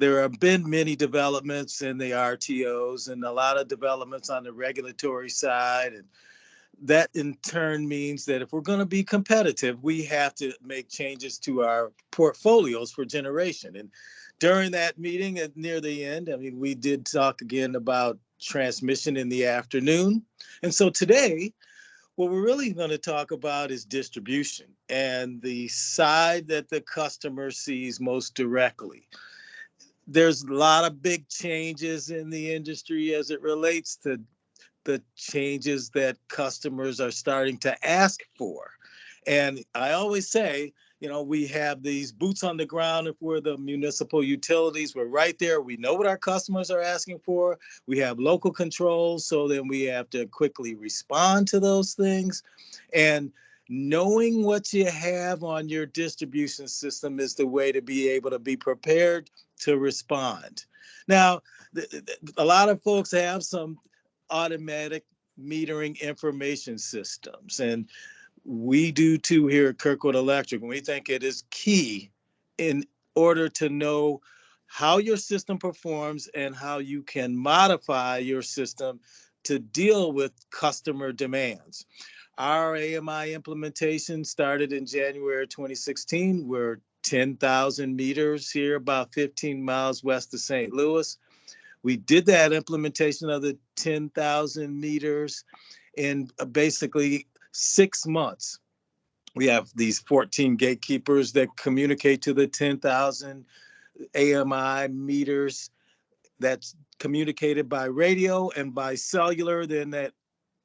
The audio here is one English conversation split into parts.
there have been many developments in the RTOs and a lot of developments on the regulatory side. And that in turn means that if we're going to be competitive, we have to make changes to our portfolios for generation. And during that meeting at near the end, I mean, we did talk again about transmission in the afternoon. And so today, what we're really going to talk about is distribution and the side that the customer sees most directly. There's a lot of big changes in the industry as it relates to the changes that customers are starting to ask for. And I always say, we have these boots on the ground. If we're the municipal utilities, we're right there. We know what our customers are asking for. We have local controls, so then we have to quickly respond to those things. And knowing what you have on your distribution system is the way to be able to be prepared to respond. Now, a lot of folks have some automatic metering information systems, and we do too here at Kirkwood Electric, and we think it is key in order to know how your system performs and how you can modify your system to deal with customer demands. Our AMI implementation started in January 2016. We're 10,000 meters here, about 15 miles west of St. Louis. We did that implementation of the 10,000 meters in basically 6 months. We have these 14 gatekeepers that communicate to the 10,000 AMI meters. That's communicated by radio and by cellular. Then that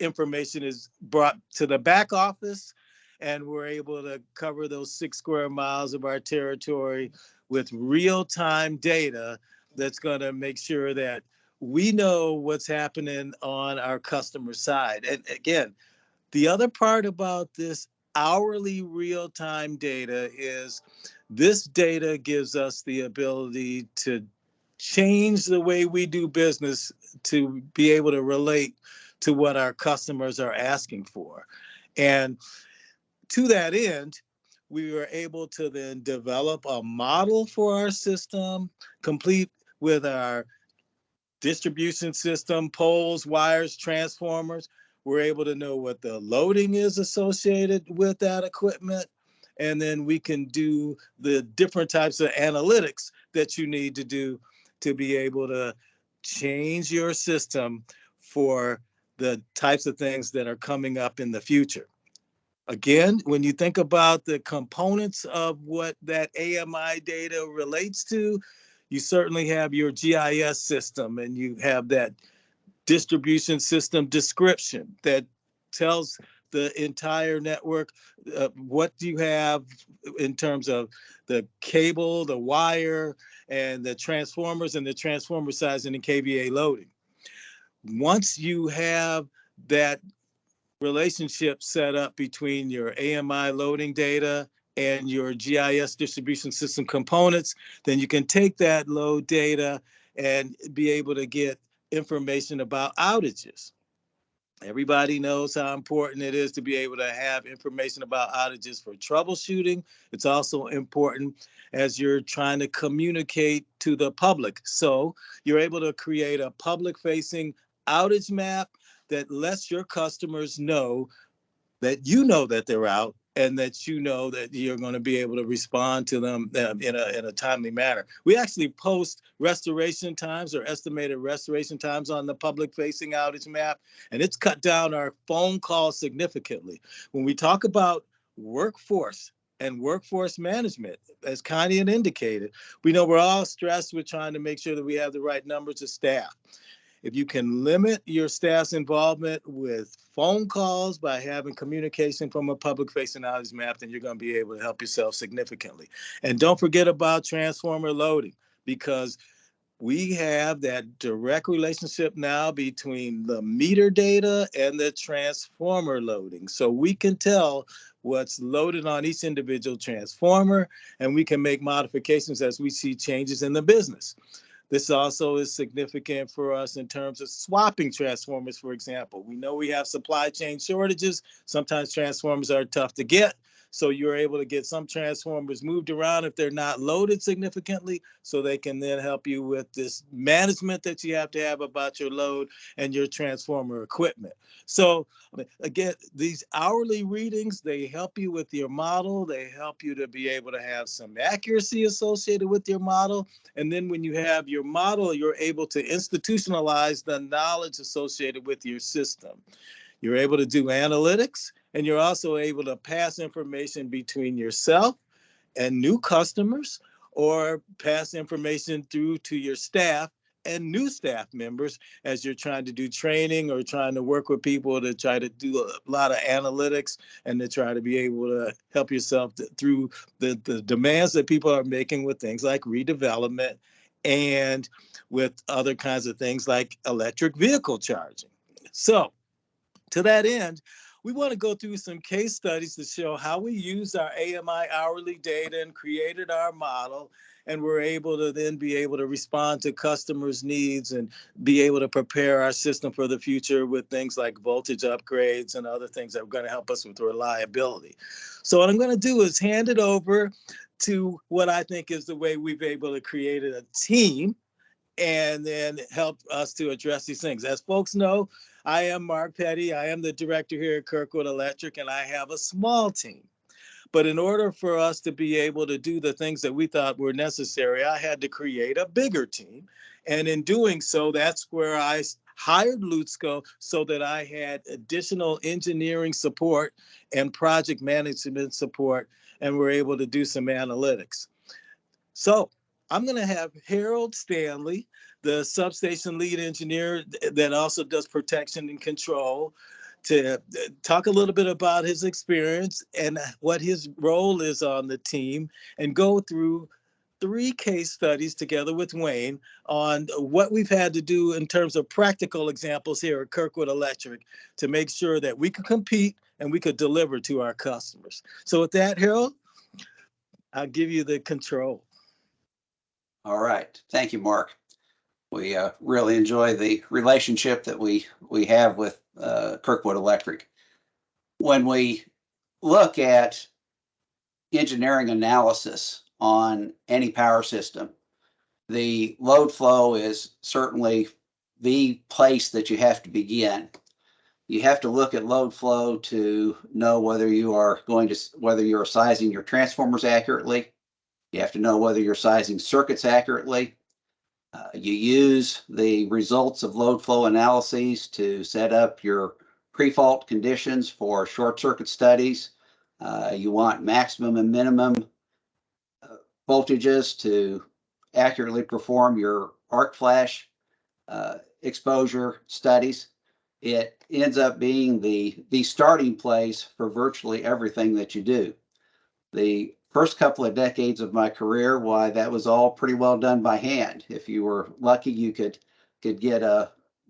information is brought to the back office, and we're able to cover those 6 square miles of our territory with real-time data that's going to make sure that we know what's happening on our customer side. And again, the other part about this hourly real-time data is this data gives us the ability to change the way we do business to be able to relate to what our customers are asking for. And to that end, we were able to then develop a model for our system, complete with our distribution system, poles, wires, transformers. We're able to know what the loading is associated with that equipment. And then we can do the different types of analytics that you need to do to be able to change your system for the types of things that are coming up in the future. Again, when you think about the components of what that AMI data relates to, you certainly have your GIS system, and you have that distribution system description that tells the entire network what do you have in terms of the cable, the wire, and the transformers and the transformer size and the KVA loading. Once you have that relationship set up between your AMI loading data and your GIS distribution system components, then you can take that load data and be able to get information about outages. Everybody knows how important it is to be able to have information about outages for troubleshooting. It's also important as you're trying to communicate to the public. So you're able to create a public-facing outage map that lets your customers know that they're out and that you know that you're going to be able to respond to them in a timely manner. We actually post restoration times or estimated restoration times on the public-facing outage map, and it's cut down our phone calls significantly. When we talk about workforce and workforce management, as Connie had indicated, we know we're all stressed with trying to make sure that we have the right numbers of staff. If you can limit your staff's involvement with phone calls by having communication from a public-facing outage map, then you're going to be able to help yourself significantly. And don't forget about transformer loading, because we have that direct relationship now between the meter data and the transformer loading. So we can tell what's loaded on each individual transformer, and we can make modifications as we see changes in the business. This also is significant for us in terms of swapping transformers, for example. We know we have supply chain shortages. Sometimes transformers are tough to get. So you're able to get some transformers moved around if they're not loaded significantly, so they can then help you with this management that you have to have about your load and your transformer equipment. So again, these hourly readings, they help you with your model. They help you to be able to have some accuracy associated with your model. And then when you have your model, you're able to institutionalize the knowledge associated with your system. You're able to do analytics, and you're also able to pass information between yourself and new customers, or pass information through to your staff and new staff members as you're trying to do training or trying to work with people to try to do a lot of analytics and to try to be able to help yourself through the demands that people are making with things like redevelopment and with other kinds of things like electric vehicle charging. So to that end, we want to go through some case studies to show how we use our AMI hourly data and created our model, and we're able to then be able to respond to customers' needs and be able to prepare our system for the future with things like voltage upgrades and other things that are going to help us with reliability. So what I'm going to do is hand it over to what I think is the way we've been able to create a team and then help us to address these things. As folks know, I am Mark Petty. I am the director here at Kirkwood Electric, and I have a small team. But in order for us to be able to do the things that we thought were necessary, I had to create a bigger team. And in doing so, that's where I hired Luzco so that I had additional engineering support and project management support, and we're able to do some analytics. So I'm going to have Harold Stanley, the substation lead engineer that also does protection and control, to talk a little bit about his experience and what his role is on the team, and go through 3 case studies together with Wayne on what we've had to do in terms of practical examples here at Kirkwood Electric to make sure that we could compete and we could deliver to our customers. So with that, Harold, I'll give you the control. All right. Thank you, Mark. We really enjoy the relationship that we have with Kirkwood Electric. When we look at engineering analysis on any power system, the load flow is certainly the place that you have to begin. You have to look at load flow to know whether you're sizing your transformers accurately. You have to know whether you're sizing circuits accurately. You use the results of load flow analyses to set up your pre-fault conditions for short circuit studies. You want maximum and minimum voltages to accurately perform your arc flash exposure studies. It ends up being the starting place for virtually everything that you do. The first couple of decades of my career, why, that was all pretty well done by hand. If you were lucky, you could get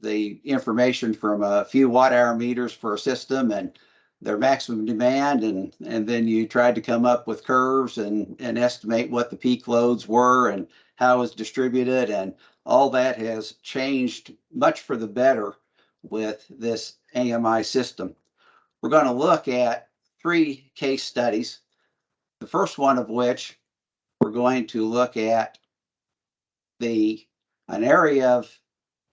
the information from a few watt-hour meters for a system and their maximum demand, and then you tried to come up with curves and estimate what the peak loads were and how it was distributed, and all that has changed much for the better with this AMI system. We're going to look at 3 case studies. The first one of which, we're going to look at an area of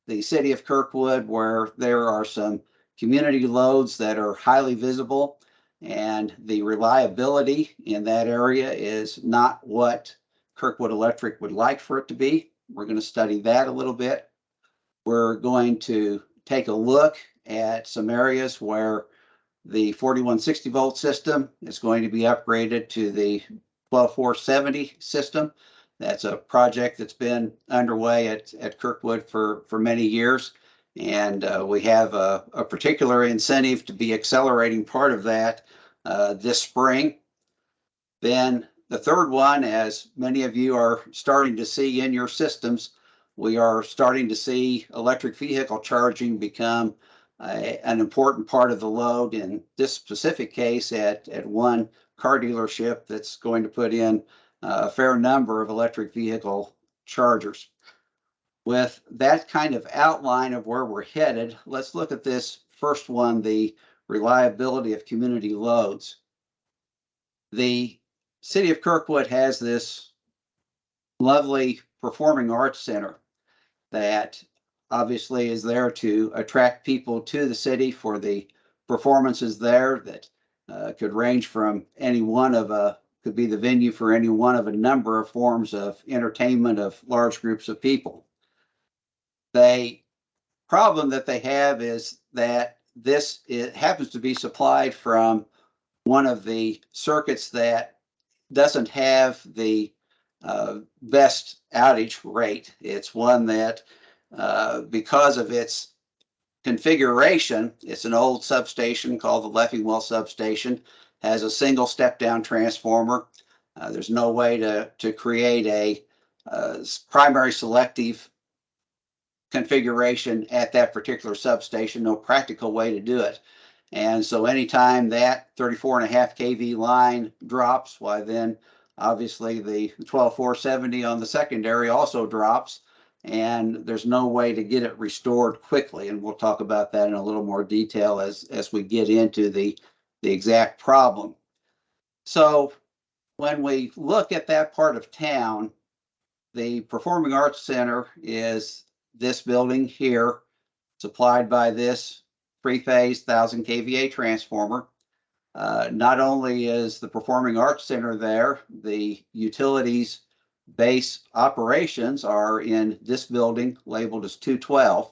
the city of Kirkwood where there are some community loads that are highly visible, and the reliability in that area is not what Kirkwood Electric would like for it to be. We're going to study that a little bit. We're going to take a look at some areas where the 4160 volt system is going to be upgraded to the 12470 system. That's a project that's been underway at Kirkwood for many years. And we have a particular incentive to be accelerating part of that this spring. Then the third one, as many of you are starting to see in your systems, we are starting to see electric vehicle charging become an important part of the load, in this specific case at one car dealership that's going to put in a fair number of electric vehicle chargers. With that kind of outline of where we're headed, let's look at this first one, the reliability of community loads. The city of Kirkwood has this lovely performing arts center that obviously is there to attract people to the city for the performances there that could range from any one of could be the venue for any one of a number of forms of entertainment of large groups of people. The problem that they have is that it happens to be supplied from one of the circuits that doesn't have the best outage rate. It's one that, because of its configuration, it's an old substation called the Leffingwell substation, has a single step-down transformer. There's no way to create a primary selective configuration at that particular substation, no practical way to do it. And so anytime that 34.5 kV line drops, why then obviously the 12470 on the secondary also drops, and there's no way to get it restored quickly. And we'll talk about that in a little more detail as we get into the exact problem. So when we look at that part of town, the Performing Arts Center is this building here, supplied by this three-phase 1000 kVA transformer. Not only is the Performing Arts Center there, the utilities base operations are in this building labeled as 212.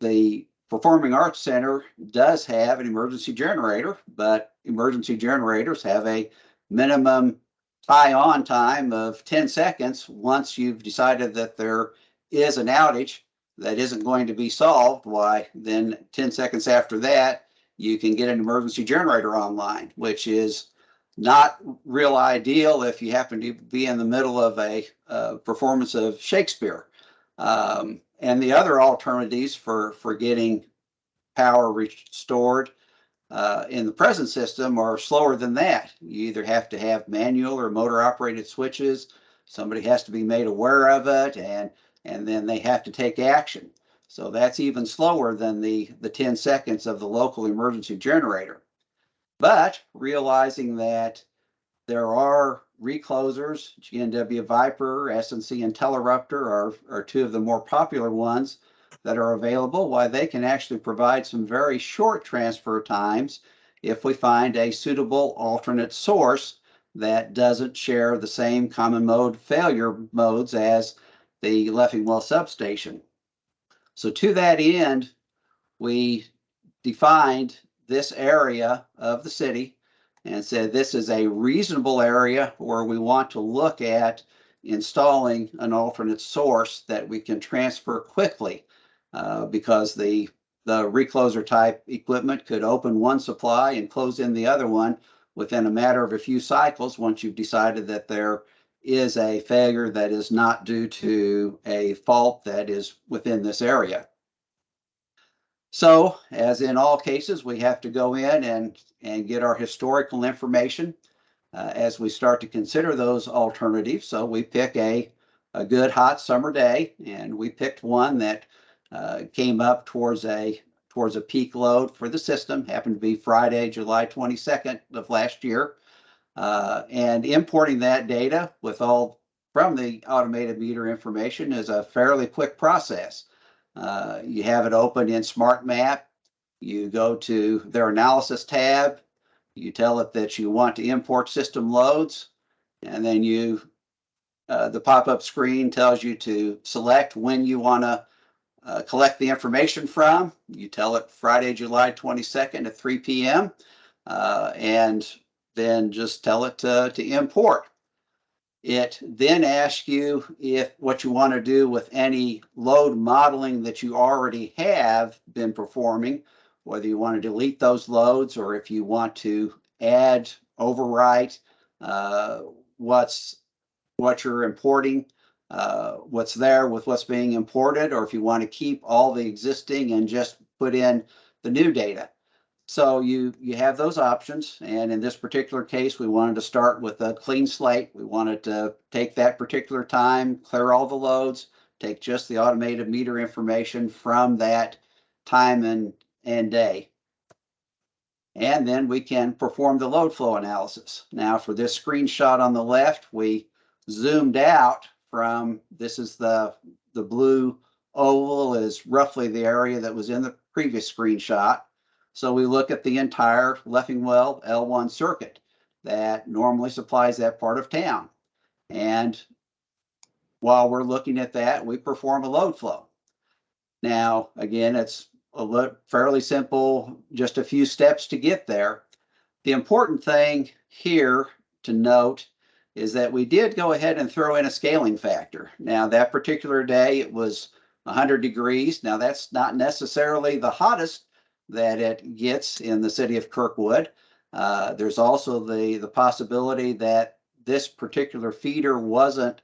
The Performing Arts Center does have an emergency generator, but emergency generators have a minimum tie-on time of 10 seconds once you've decided that there is an outage that isn't going to be solved. Why, then 10 seconds after that, you can get an emergency generator online, which is not real ideal if you happen to be in the middle of a performance of Shakespeare. And the other alternatives for getting power restored in the present system are slower than that. You either have to have manual or motor operated switches. Somebody has to be made aware of it, and then they have to take action. So that's even slower than the 10 seconds of the local emergency generator. But realizing that there are reclosers, GNW Viper, SNC, and Teleruptor are two of the more popular ones that are available. Why, they can actually provide some very short transfer times if we find a suitable alternate source that doesn't share the same common mode failure modes as the Leffingwell substation. So to that end, we defined this area of the city and said this is a reasonable area where we want to look at installing an alternate source that we can transfer quickly, because the recloser type equipment could open one supply and close in the other one within a matter of a few cycles once you've decided that there is a failure that is not due to a fault that is within this area. So, as in all cases, we have to go in and get our historical information as we start to consider those alternatives. So we pick a good hot summer day, and we picked one that came up towards a peak load for the system. Happened to be Friday, July 22nd of last year, and importing that data with all from the automated meter information is a fairly quick process. You have it open in SmartMap. You go to their analysis tab. You tell it that you want to import system loads, and then the pop-up screen tells you to select when you want to collect the information from. You tell it Friday, July 22nd at 3 p.m. And then just tell it to import. It then asks you what you want to do with any load modeling that you already have been performing, whether you want to delete those loads or if you want to add, overwrite what you're importing, what's there with what's being imported, or if you want to keep all the existing and just put in the new data. So you have those options, and in this particular case, we wanted to start with a clean slate. We wanted to take that particular time, clear all the loads, take just the automated meter information from that time and day. and then we can perform the load flow analysis. Now for this screenshot on the left, we zoomed out from, this is the blue oval is roughly the area that was in the previous screenshot. So we look at the entire Leffingwell L1 circuit that normally supplies that part of town. And while we're looking at that, we perform a load flow. Now, again, it's fairly simple, just a few steps to get there. The important thing here to note is that we did go ahead and throw in a scaling factor. Now, that particular day, it was 100 degrees. Now, that's not necessarily the hottest that it gets in the city of Kirkwood. There's also the possibility that this particular feeder wasn't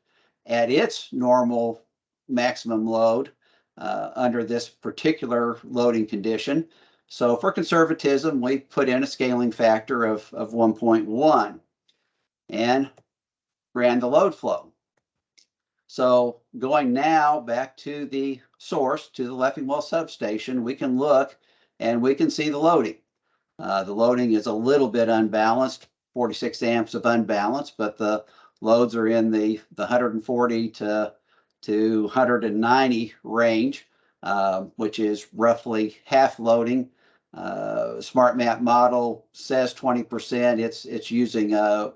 at its normal maximum load under this particular loading condition. So for conservatism, we put in a scaling factor of 1.1 and ran the load flow. So going now back to the source, to the Leffingwell substation, we can look and we can see the loading. The loading is a little bit unbalanced, 46 amps of unbalance, but the loads are in the 140 to 190 range, which is roughly half loading. Smart map model says 20%. It's using a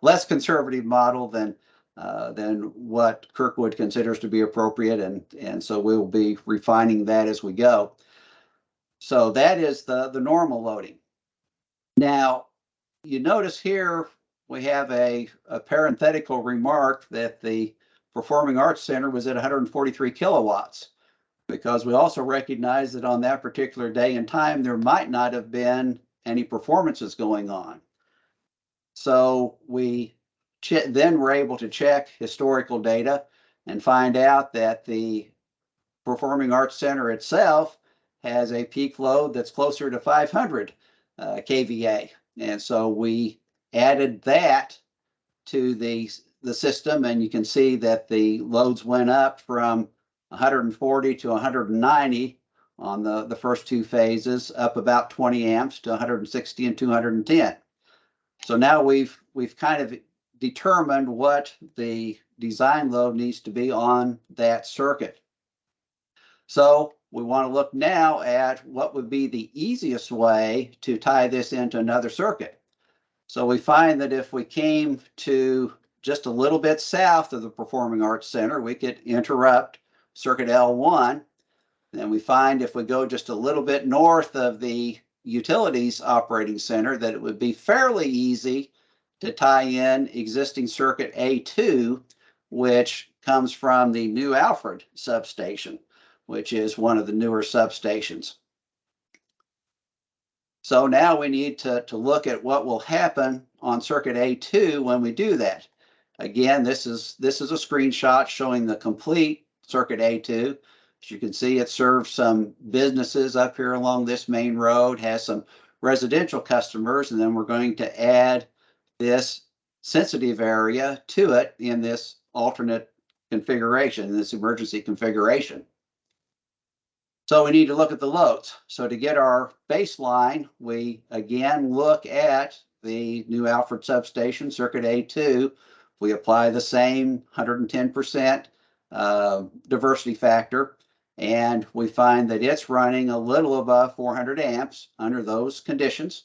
less conservative model than what Kirkwood considers to be appropriate, and so we will be refining that as we go. So that is the normal loading. Now, you notice here we have a parenthetical remark that the Performing Arts Center was at 143 kilowatts, because we also recognize that on that particular day and time, there might not have been any performances going on. So we then were able to check historical data and find out that the Performing Arts Center itself has a peak load that's closer to 500 kVA. And so we added that to the system, and you can see that the loads went up from 140 to 190 on the first two phases, up about 20 amps to 160 and 210. So now we've kind of determined what the design load needs to be on that circuit. So we want to look now at what would be the easiest way to tie this into another circuit. So we find that if we came to just a little bit south of the Performing Arts Center, we could interrupt circuit L1. Then we find if we go just a little bit north of the Utilities Operating Center, that it would be fairly easy to tie in existing circuit A2, which comes from the New Alfred substation, which is one of the newer substations. So now we need to look at what will happen on circuit A2 when we do that. Again, this is a screenshot showing the complete circuit A2. As you can see, it serves some businesses up here along this main road, has some residential customers, and then we're going to add this sensitive area to it in this alternate configuration, this emergency configuration. So we need to look at the loads. So to get our baseline, we again look at the New Alfred substation, circuit A2. We apply the same 110% diversity factor, and we find that it's running a little above 400 amps under those conditions.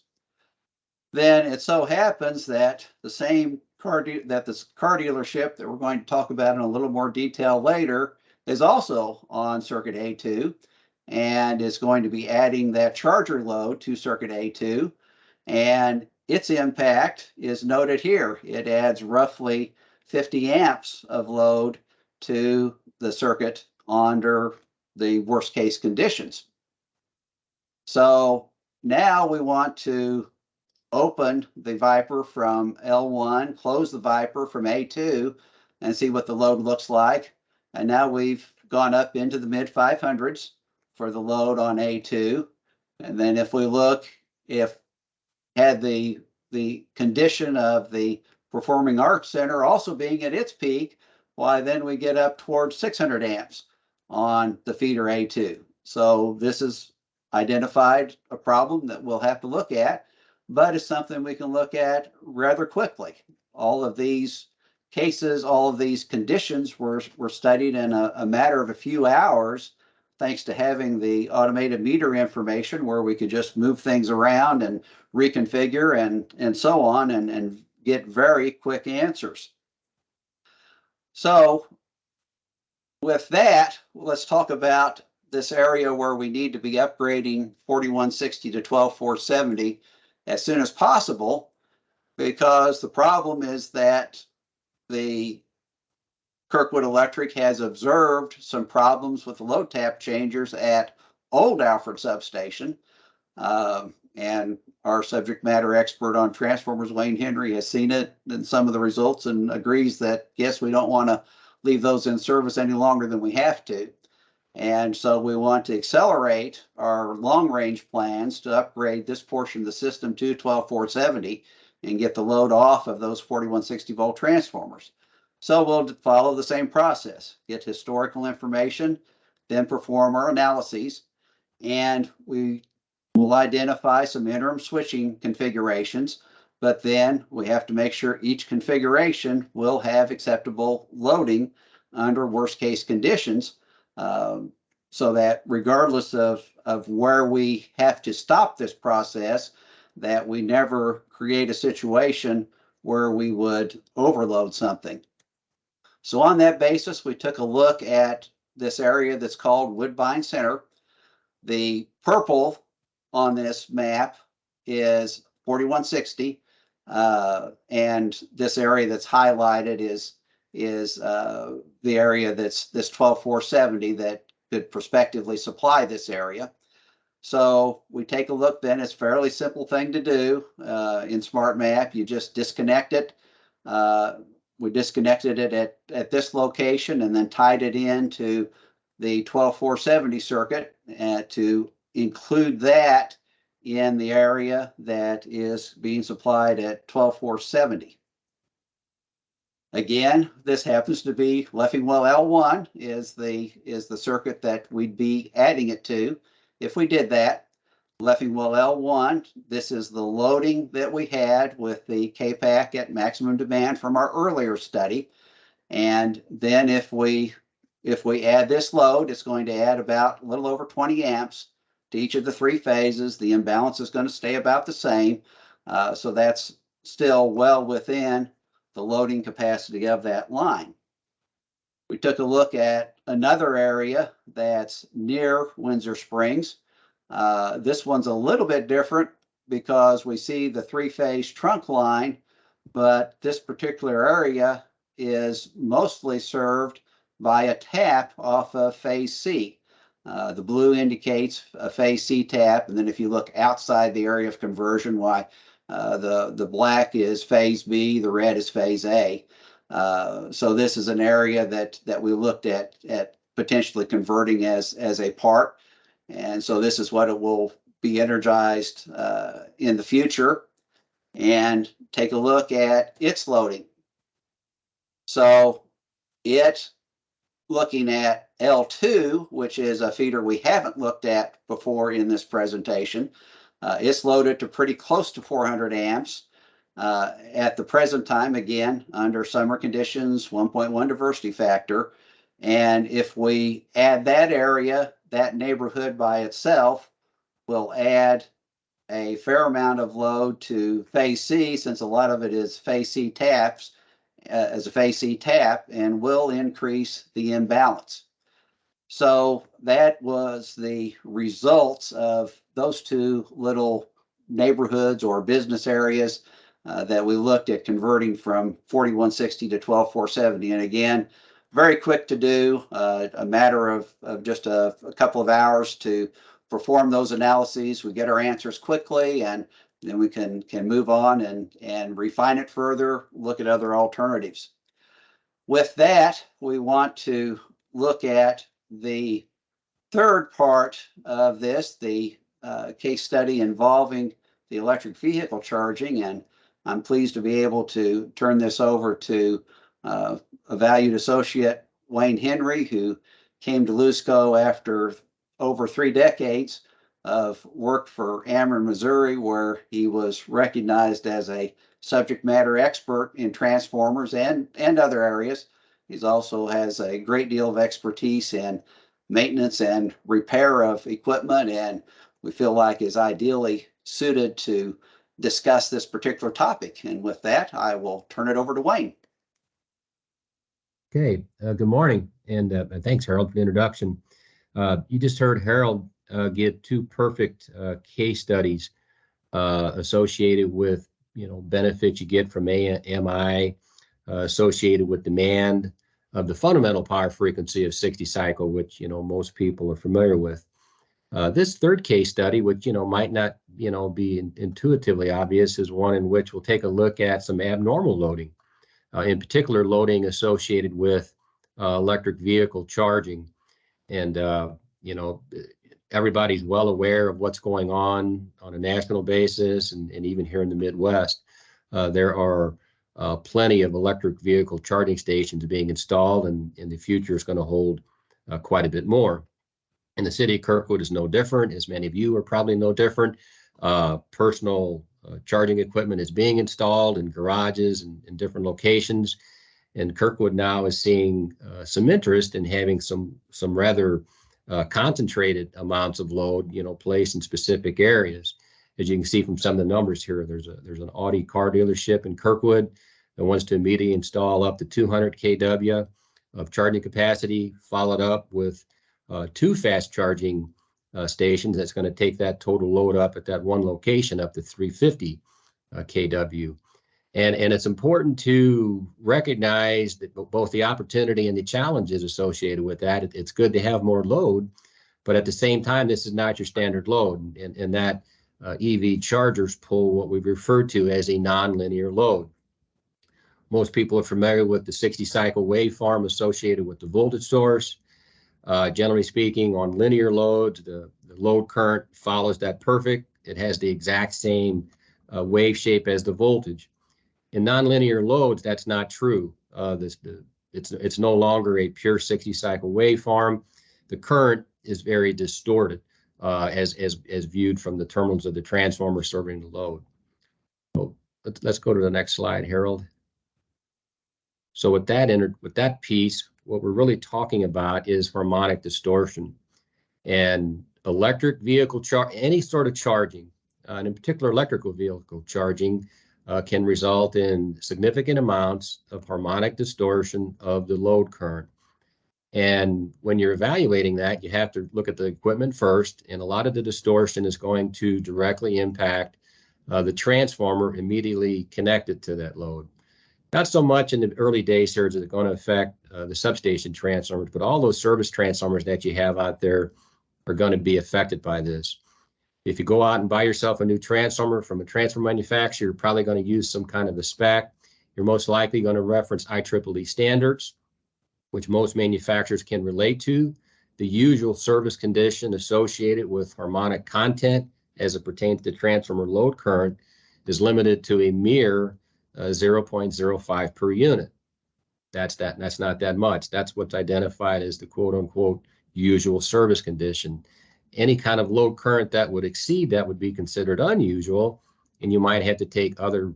Then it so happens that this car dealership that we're going to talk about in a little more detail later is also on circuit A2, and is going to be adding that charger load to circuit A2, and its impact is noted here. It adds roughly 50 amps of load to the circuit under the worst case conditions. So now we want to open the Viper from L1, close the Viper from A2, and see what the load looks like. And now we've gone up into the mid 500s for the load on A2. And then if we look, if had the condition of the Performing Arts Center also being at its peak, why then we get up towards 600 amps on the feeder A2. So this is identified a problem that we'll have to look at, but it's something we can look at rather quickly. All of these cases, all of these conditions were studied in a matter of a few hours, thanks to having the automated meter information where we could just move things around and reconfigure and so on and get very quick answers. So with that, let's talk about this area where we need to be upgrading 4160 to 12470 as soon as possible, because the problem is that the Kirkwood Electric has observed some problems with the load tap changers at Old Alfred Substation. And our subject matter expert on transformers, Wayne Henry, has seen it in some of the results and agrees that, yes, we don't want to leave those in service any longer than we have to. And so we want to accelerate our long-range plans to upgrade this portion of the system to 12470 and get the load off of those 4160 volt transformers. So we'll follow the same process, get historical information, then perform our analyses, and we will identify some interim switching configurations, but then we have to make sure each configuration will have acceptable loading under worst case conditions, so that regardless of where we have to stop this process, that we never create a situation where we would overload something. So on that basis, we took a look at this area that's called Woodbine Center. The purple on this map is 4160, and this area that's highlighted is the area that's this 12470 that could prospectively supply this area. So we take a look then. It's a fairly simple thing to do in Smart Map. You just disconnect it. We disconnected it at this location and then tied it into the 12470 circuit to include that in the area that is being supplied at 12470. Again, this happens to be Leffingwell L1 is the circuit that we'd be adding it to if we did that. Leffingwell L1, this is the loading that we had with the KPAC at maximum demand from our earlier study. And then if we add this load, it's going to add about a little over 20 amps to each of the three phases. The imbalance is going to stay about the same. So that's still well within the loading capacity of that line. We took a look at another area that's near Windsor Springs. This one's a little bit different because we see the three-phase trunk line, but this particular area is mostly served by a tap off of phase C. The blue indicates a phase C tap, and then if you look outside the area of conversion, why the black is phase B, the red is phase A. So this is an area that we looked at potentially converting as a part, and so this is what it will be energized in the future. And take a look at its loading. So it, looking at L2, which is a feeder we haven't looked at before in this presentation, it's loaded to pretty close to 400 amps. At the present time, again, under summer conditions, 1.1 diversity factor. And if we add that area, that neighborhood by itself will add a fair amount of load to phase C, since a lot of it is phase C taps, as a phase C tap, and will increase the imbalance. So that was the results of those two little neighborhoods or business areas that we looked at converting from 4160 to 12470. And again, very quick to do, a matter of just a couple of hours to perform those analyses. We get our answers quickly, and then we can move on and refine it further, look at other alternatives. With that, we want to look at the third part of this, the case study involving the electric vehicle charging, and I'm pleased to be able to turn this over to a valued associate, Wayne Henry, who came to Luzco after over 3 decades of work for Ameren, Missouri, where he was recognized as a subject matter expert in transformers and other areas. He also has a great deal of expertise in maintenance and repair of equipment, and we feel like is ideally suited to discuss this particular topic. And with that, I will turn it over to Wayne. Okay, good morning, and thanks, Harold, for the introduction. You just heard Harold give two perfect case studies associated with, benefits you get from AMI, associated with demand of the fundamental power frequency of 60 cycle, which, most people are familiar with. This third case study, which, might not, be intuitively obvious, is one in which we'll take a look at some abnormal loading, in particular loading associated with electric vehicle charging. And, everybody's well aware of what's going on a national basis, and even here in the Midwest. There are plenty of electric vehicle charging stations being installed, and the future is going to hold quite a bit more. And the city of Kirkwood is no different, as many of you are probably no different. Personal charging equipment is being installed in garages and in different locations. And Kirkwood now is seeing some interest in having some rather concentrated amounts of load, placed in specific areas. As you can see from some of the numbers here, there's an Audi car dealership in Kirkwood that wants to immediately install up to 200 kW of charging capacity, followed up with 2 fast charging stations. That's going to take that total load up at that one location up to 350 kW. And it's important to recognize that both the opportunity and the challenges associated with that. It's good to have more load, but at the same time, this is not your standard load. And that EV chargers pull what we've referred to as a nonlinear load. Most people are familiar with the 60 cycle waveform associated with the voltage source. Generally speaking, on linear loads, the load current follows that perfect. It has the exact same wave shape as the voltage. In nonlinear loads, that's not true. It's no longer a pure 60 cycle waveform. The current is very distorted as viewed from the terminals of the transformer serving the load. So let's go to the next slide, Harold. So with that piece, what we're really talking about is harmonic distortion. And electric vehicle any sort of charging, and in particular electrical vehicle charging, can result in significant amounts of harmonic distortion of the load current. And when you're evaluating that, you have to look at the equipment first, and a lot of the distortion is going to directly impact the transformer immediately connected to that load. Not so much in the early days here is it going to affect the substation transformers, but all those service transformers that you have out there are going to be affected by this. If you go out and buy yourself a new transformer from a transformer manufacturer, you're probably going to use some kind of a spec. You're most likely going to reference IEEE standards, which most manufacturers can relate to. The usual service condition associated with harmonic content as it pertains to transformer load current is limited to a mere 0.05 per unit. That's not that much. That's what's identified as the quote unquote usual service condition. Any kind of load current that would exceed that would be considered unusual, and you might have to take other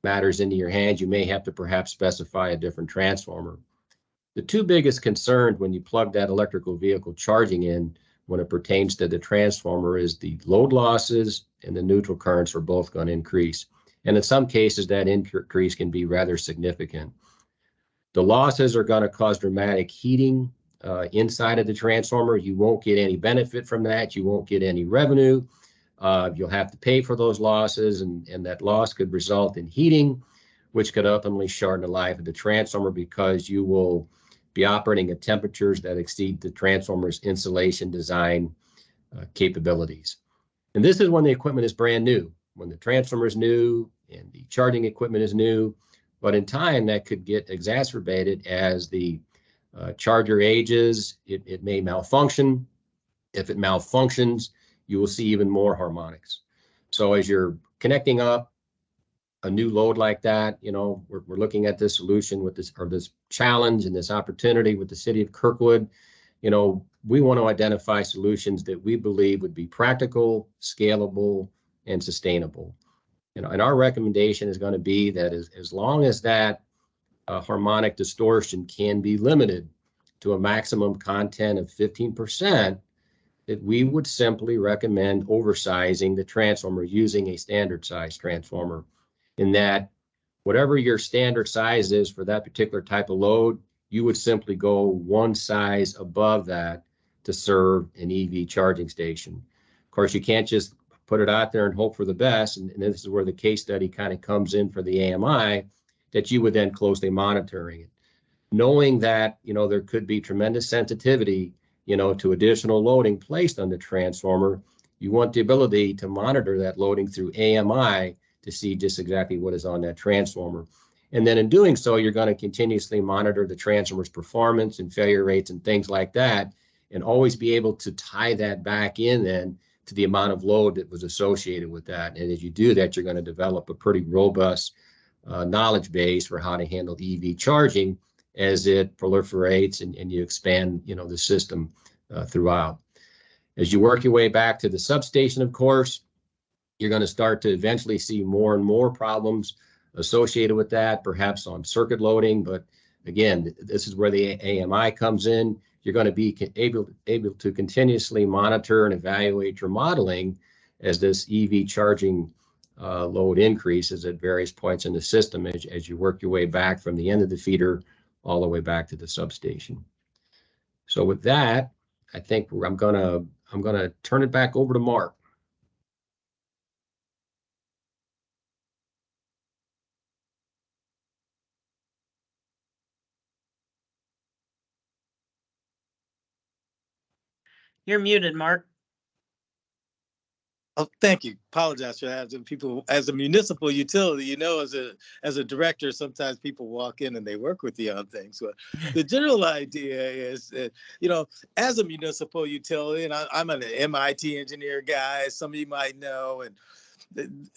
matters into your hands. You may have to perhaps specify a different transformer. The two biggest concerns when you plug that electrical vehicle charging in when it pertains to the transformer is the load losses and the neutral currents are both going to increase. And in some cases, that increase can be rather significant. The losses are going to cause dramatic heating inside of the transformer. You won't get any benefit from that. You won't get any revenue. You'll have to pay for those losses, and that loss could result in heating, which could ultimately shorten the life of the transformer because you will be operating at temperatures that exceed the transformer's insulation design capabilities. And this is when the equipment is brand new, when the transformer is new and the charging equipment is new. But in time, that could get exacerbated as the charger ages. It may malfunction. If it malfunctions, you will see even more harmonics. So as you're connecting up a new load like that, we're looking at this solution with this challenge and this opportunity with the city of Kirkwood. we want to identify solutions that we believe would be practical, scalable, and sustainable. And our recommendation is going to be that as long as that harmonic distortion can be limited to a maximum content of 15%, that we would simply recommend oversizing the transformer using a standard size transformer, in that whatever your standard size is for that particular type of load, you would simply go one size above that to serve an EV charging station. Of course, you can't just put it out there and hope for the best. And this is where the case study kind of comes in for the AMI, that you would then closely monitoring it, knowing that, there could be tremendous sensitivity, to additional loading placed on the transformer. You want the ability to monitor that loading through AMI to see just exactly what is on that transformer. And then in doing so, you're going to continuously monitor the transformer's performance and failure rates and things like that, and always be able to tie that back in then to the amount of load that was associated with that. And as you do that, you're going to develop a pretty robust knowledge base for how to handle EV charging as it proliferates and you expand, the system throughout. As you work your way back to the substation, of course, you're going to start to eventually see more and more problems associated with that, perhaps on circuit loading. But again, this is where the AMI comes in. You're going to be able to continuously monitor and evaluate your modeling as this EV charging load increases at various points in the system as you work your way back from the end of the feeder all the way back to the substation. So with that, I think I'm gonna turn it back over to Mark. You're muted, Mark. Oh, thank you. Apologize for that. People, as a municipal utility, as a director, sometimes people walk in and they work with you on things. But the general idea is that, as a municipal utility, and I'm an MIT engineer guy, some of you might know, and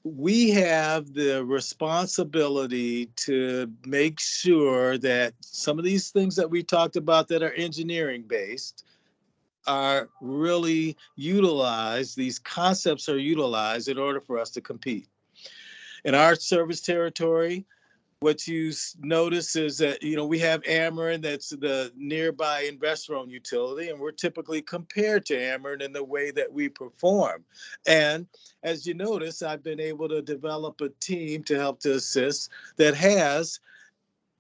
we have the responsibility to make sure that some of these things that we talked about that are engineering based are really utilized, these concepts are utilized in order for us to compete. In our service territory, what you notice is that, we have Ameren, that's the nearby investor-owned utility, and we're typically compared to Ameren in the way that we perform. And as you notice, I've been able to develop a team to help to assist that has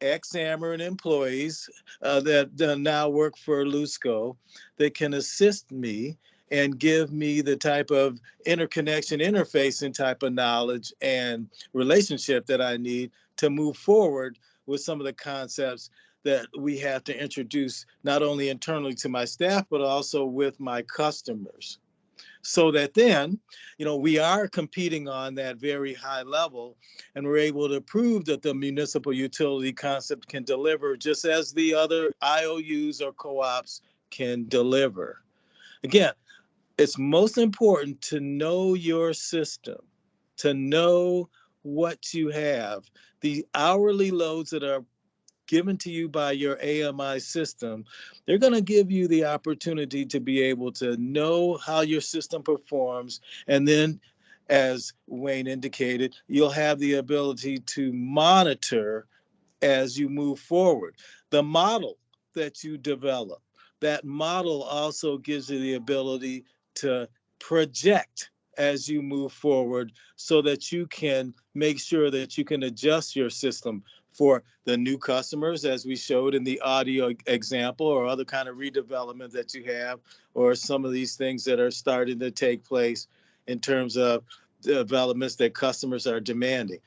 ex-Ameren employees that now work for Luzco that can assist me and give me the type of interconnection, interfacing type of knowledge and relationship that I need to move forward with some of the concepts that we have to introduce, not only internally to my staff, but also with my customers. So that then, we are competing on that very high level, and we're able to prove that the municipal utility concept can deliver just as the other IOUs or co-ops can deliver. Again, it's most important to know your system, to know what you have. The hourly loads that are given to you by your AMI system, they're going to give you the opportunity to be able to know how your system performs. And then, as Wayne indicated, you'll have the ability to monitor as you move forward. The model that you develop, that model also gives you the ability to project as you move forward so that you can make sure that you can adjust your system for the new customers, as we showed in the audio example, or other kind of redevelopment that you have, or some of these things that are starting to take place in terms of developments that customers are demanding.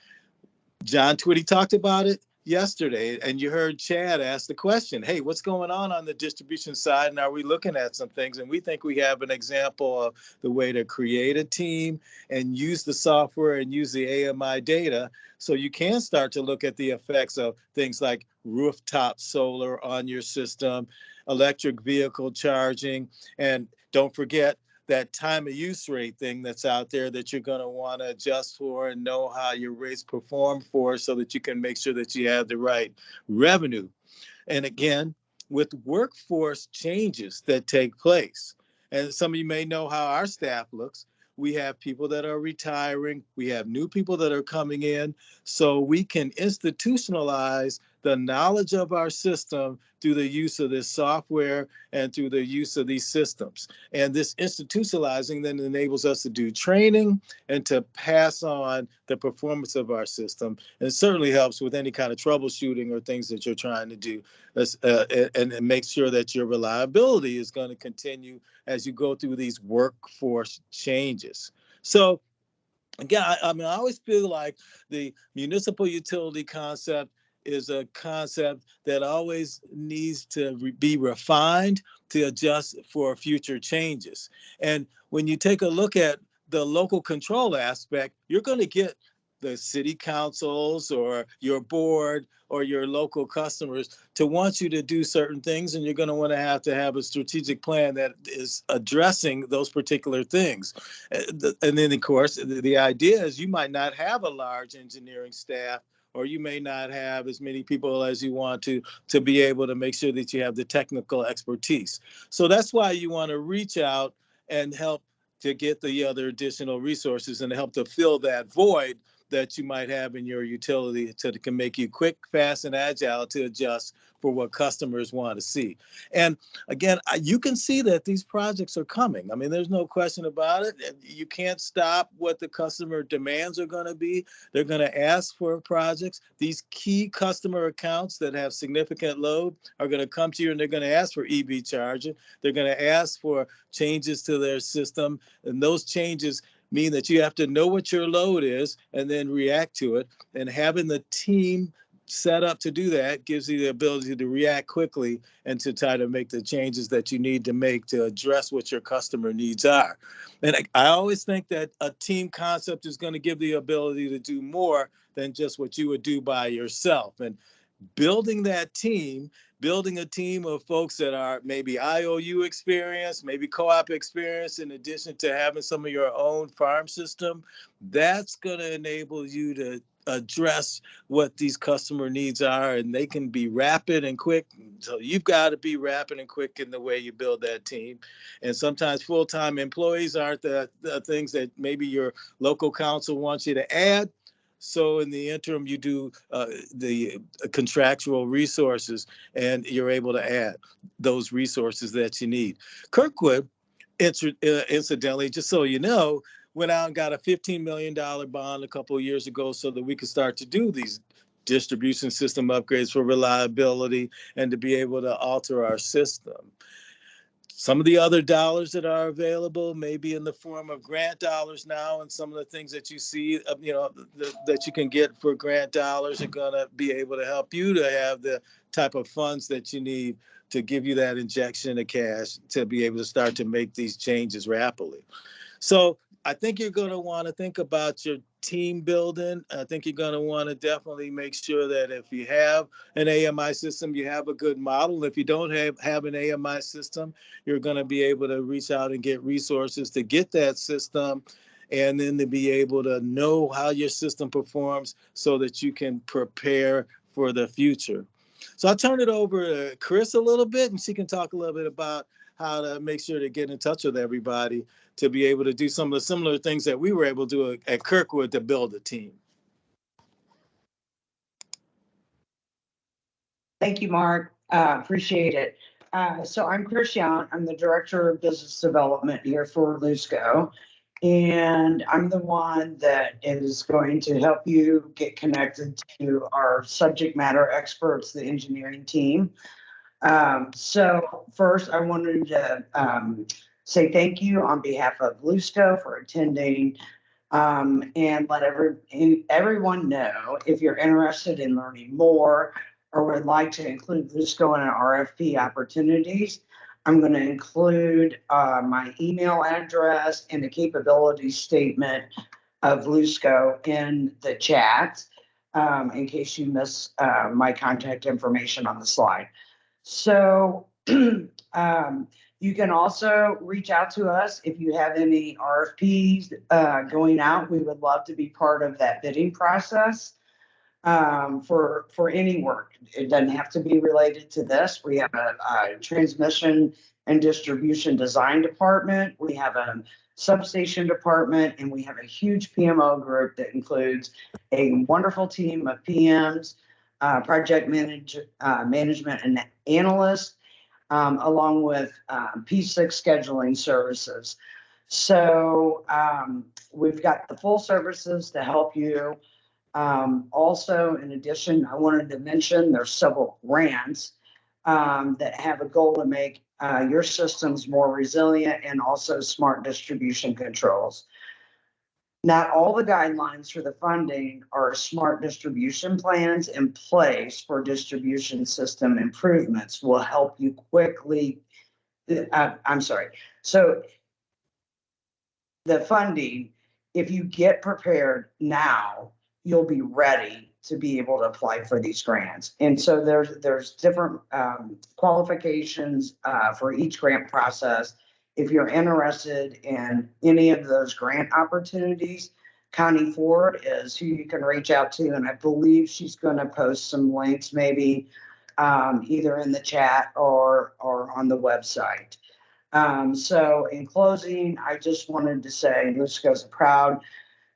John Twitty talked about it yesterday, and you heard Chad ask the question, hey, what's going on the distribution side, and are we looking at some things? And we think we have an example of the way to create a team and use the software and use the AMI data so you can start to look at the effects of things like rooftop solar on your system, electric vehicle charging, and don't forget that time of use rate thing that's out there that you're going to want to adjust for and know how your rates perform for, so that you can make sure that you have the right revenue. And again, with workforce changes that take place. And some of you may know how our staff looks. We have people that are retiring. We have new people that are coming in. So we can institutionalize the knowledge of our system through the use of this software and through the use of these systems. And this institutionalizing then enables us to do training and to pass on the performance of our system. And certainly helps with any kind of troubleshooting or things that you're trying to do, and make sure that your reliability is going to continue as you go through these workforce changes. So again, I mean, I always feel like the municipal utility concept is a concept that always needs to be refined to adjust for future changes. And when you take a look at the local control aspect, you're going to get the city councils or your board or your local customers to want you to do certain things, and you're going to have a strategic plan that is addressing those particular things. And then, of course, the idea is you might not have a large engineering staff, or you may not have as many people as you want to be able to make sure that you have the technical expertise. So that's why you want to reach out and help to get the other additional resources and help to fill that void that you might have in your utility, so that can make you quick, fast, and agile to adjust for what customers want to see. And again, you can see that these projects are coming. I mean, there's no question about it. You can't stop what the customer demands are going to be. They're going to ask for projects. These key customer accounts that have significant load are going to come to you, and they're going to ask for EV charging. They're going to ask for changes to their system, and those changes mean that you have to know what your load is and then react to it. And having the team set up to do that gives you the ability to react quickly and to try to make the changes that you need to make to address what your customer needs are. And I always think that a team concept is going to give the ability to do more than just what you would do by yourself. And building that team, building a team of folks that are maybe IOU experience, maybe co-op experience, in addition to having some of your own farm system, that's going to enable you to address what these customer needs are, and they can be rapid and quick. So you've got to be rapid and quick in the way you build that team. And sometimes full-time employees aren't the things that maybe your local council wants you to add. So in the interim, you do the contractual resources, and you're able to add those resources that you need. Kirkwood, incidentally, just so you know, went out and got a $15 million bond a couple of years ago so that we could start to do these distribution system upgrades for reliability and to be able to alter our system. Some of the other dollars that are available may be in the form of grant dollars now, and some of the things that you see, that you can get for grant dollars are going to be able to help you to have the type of funds that you need to give you that injection of cash to be able to start to make these changes rapidly. So I think you're going to want to think about your team building. I think you're going to want to definitely make sure that if you have an AMI system, you have a good model. If you don't have an AMI system, you're going to be able to reach out and get resources to get that system, and then to be able to know how your system performs so that you can prepare for the future. So I'll turn it over to Chris a little bit, and she can talk a little bit about how to make sure to get in touch with everybody to be able to do some of the similar things that we were able to do at Kirkwood to build a team. Thank you, Mark. Appreciate it. So I'm Chris Young. I'm the Director of Business Development here for Luzco. And I'm the one that is going to help you get connected to our subject matter experts, the engineering team. So first, I wanted to say thank you on behalf of Luzco for attending, and let everyone know if you're interested in learning more or would like to include Luzco in RFP opportunities. I'm going to include my email address and the capability statement of Luzco in the chat, in case you miss my contact information on the slide. So you can also reach out to us if you have any RFPs going out. We would love to be part of that bidding process. for any work. It doesn't have to be related to this. We have a transmission and distribution design department. We have a substation department, and we have a huge PMO group that includes a wonderful team of PMs, management and analysts, along with P6 scheduling services. So we've got the full services to help you. Also, in addition, I wanted to mention there's several grants that have a goal to make your systems more resilient and also smart distribution controls. Not all the guidelines for the funding are smart distribution plans in place for distribution system improvements will help you quickly. I'm sorry. So the funding, if you get prepared now, you'll be ready to be able to apply for these grants. And so there's different qualifications for each grant process. If you're interested in any of those grant opportunities, Connie Ford is who you can reach out to. And I believe she's going to post some links, maybe either in the chat or on the website. So in closing, I just wanted to say Luzco is proud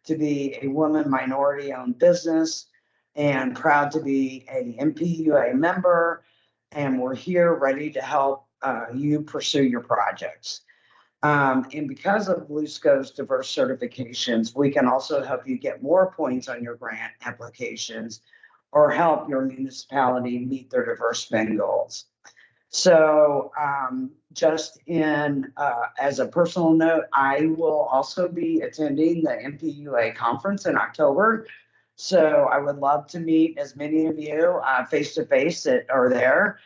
to be a woman minority owned business and proud to be a MPUA member. And we're here ready to help you pursue your projects. And because of Luzco's diverse certifications, we can also help you get more points on your grant applications or help your municipality meet their diverse spend goals. So just in as a personal note, I will also be attending the MPUA conference in October. So I would love to meet as many of you face to face that are there.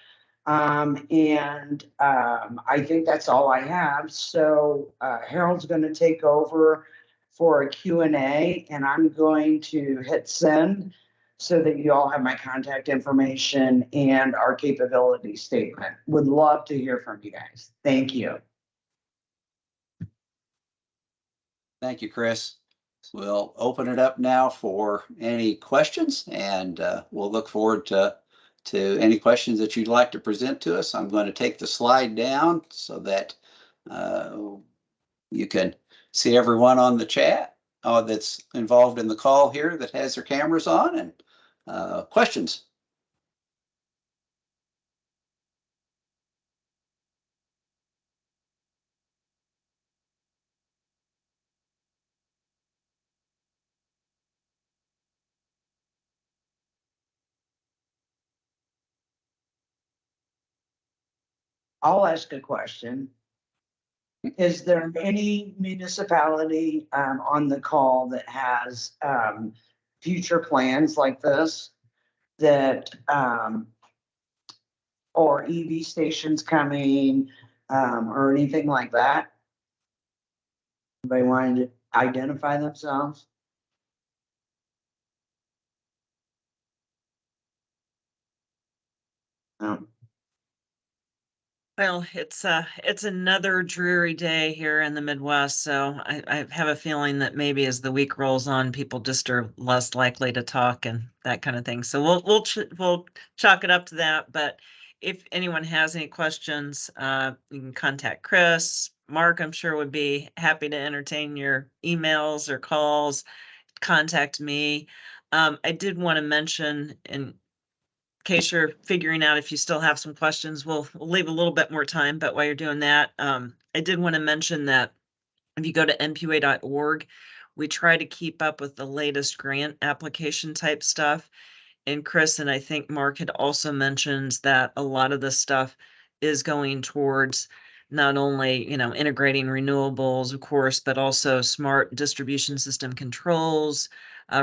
I think that's all I have. So Harold's going to take over for a Q&A, and I'm going to hit send so that you all have my contact information and our capability statement. Would love to hear from you guys. Thank you. Thank you, Chris. We'll open it up now for any questions, and we'll look forward to any questions that you'd like to present to us. I'm going to take the slide down so that you can see everyone on the chat that's involved in the call here that has their cameras on, and questions. I'll ask a question. Is there any municipality on the call that has future plans like this that or EV stations coming or anything like that? Anybody wanted to identify themselves? No. Well, it's another dreary day here in the Midwest, so I have a feeling that maybe as the week rolls on, people just are less likely to talk and that kind of thing. So we'll chalk it up to that. But if anyone has any questions, you can contact Chris. Mark, I'm sure, would be happy to entertain your emails or calls. Contact me. I did want to mention, in case you're figuring out if you still have some questions, we'll leave a little bit more time. But while you're doing that, I did want to mention that if you go to MPUA.org, we try to keep up with the latest grant application type stuff. And Chris and I think Mark had also mentioned that a lot of this stuff is going towards not only, integrating renewables, of course, but also smart distribution system controls,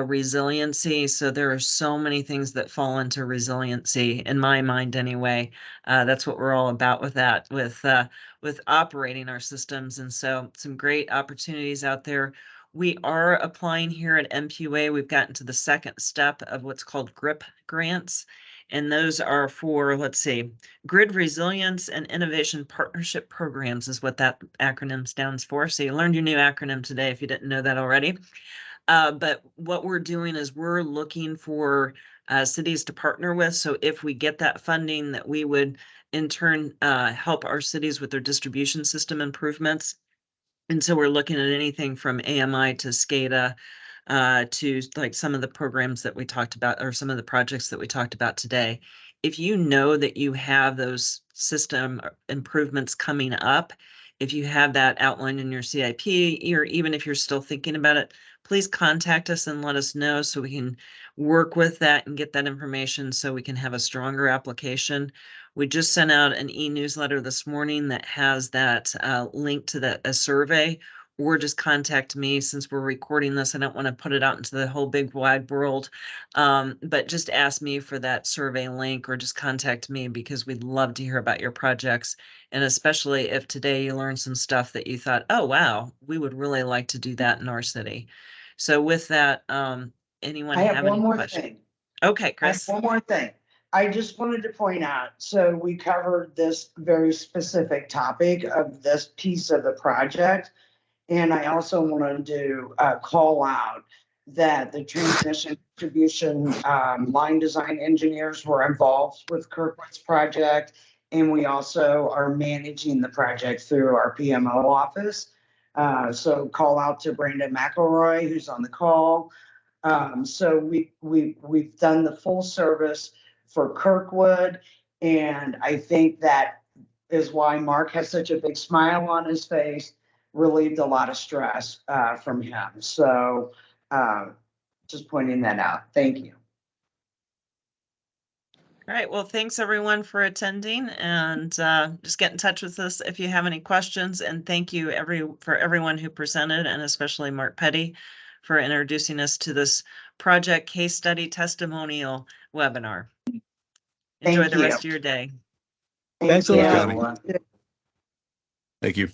resiliency. So there are so many things that fall into resiliency, in my mind anyway. That's what we're all about with that, with operating our systems. And so some great opportunities out there. We are applying here at MPUA. We've gotten to the second step of what's called GRIP grants. And those are for, let's see, Grid Resilience and Innovation Partnership Programs is what that acronym stands for. So you learned your new acronym today if you didn't know that already. But what we're doing is we're looking for cities to partner with. So if we get that funding, that we would in turn help our cities with their distribution system improvements. And so we're looking at anything from AMI to SCADA to like some of the programs that we talked about, or some of the projects that we talked about today. If you know that you have those system improvements coming up, if you have that outlined in your CIP, or even if you're still thinking about it, please contact us and let us know so we can work with that and get that information so we can have a stronger application. We just sent out an e-newsletter this morning that has that link to a survey, or just contact me since we're recording this. I don't want to put it out into the whole big wide world, but just ask me for that survey link, or just contact me, because we'd love to hear about your projects. And especially if today you learned some stuff that you thought, oh, wow, we would really like to do that in our city. So with that, anyone I have have one any more questions? thing. Okay, I have Chris. one more thing. I just wanted to point out, so we covered this very specific topic of this piece of the project. And I also wanted to call out that the transmission distribution line design engineers were involved with Kirkwood's project. And we also are managing the project through our PMO office. So call out to Brandon McElroy, who's on the call. So we've done the full service for Kirkwood. And I think that is why Mark has such a big smile on his face, relieved a lot of stress from him. So just pointing that out. Thank you. All right, well, thanks everyone for attending, and just get in touch with us if you have any questions. And thank you for everyone who presented, and especially Mark Petty for introducing us to this project case study testimonial webinar. Enjoy Thank the you. rest of your day. Thanks a Thank lot. you. Thank you.